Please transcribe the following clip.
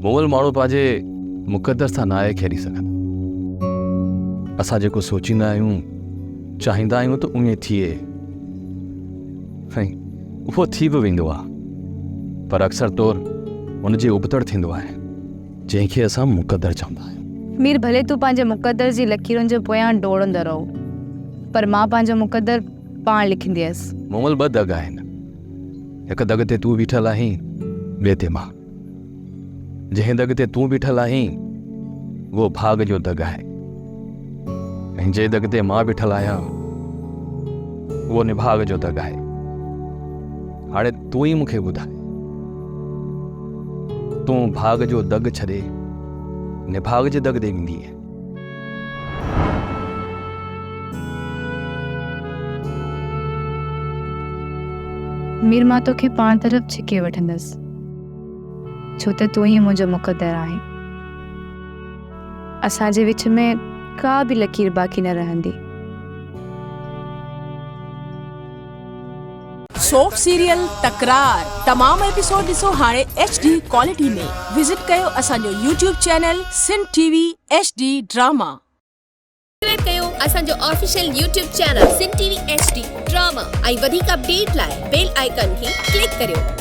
मोल माण्हू पंहिंजे मुक़दर सां न आहे खेॾी सघंदा। असां जेको सोचींदा आहियूं चाहींदा आहियूं त उएं थिए ऐं उहो थी बि वेंदो आहे, पर अक्सर तौर उनजे उबतड़ थींदो आहे जंहिंखे असां मुक़दर चवंदा आहियूं। मीर, भले तूं पंहिंजे मुक़दर जी लकीरुनि जे पोयां डोड़ंदा रहो, पर मां पंहिंजो मुक़दर पाण लिखंदी हुयसि। मोमल ॿ दग आहिनि, हिकु दग ते तूं बीठल आहीं, ॿिए ते मां। जंहिं दग ते तूं बीठल आहीं उहो भाग जो दग आहे, ऐं जंहिं दग ते मां बीठल आहियां उहो निभाग जो दग आहे। हाणे तूं ई मूंखे ॿुधाए, तूं भाग जो दग छॾे निभाग जे दग ते वेंदी आहे? मीर, मां तोखे पाण तरफ़ छिके वठंदसि, छो त तूं ई मुंहिंजो मुक़दर आहे। असांजे विच में का बि लकीर बाक़ी न रहंदी। सोप सीरियल तकरार तमाम एपिसोड ॾिसो हाणे HD क्वालिटी में। विजिट कयो असांजो YouTube channel Sindh TV HD drama. Subscribe कयो असांजो official YouTube channel Sindh TV HD drama ऐं वधीक अपडेट लाइ बेल आइकन खे क्लिक करियो।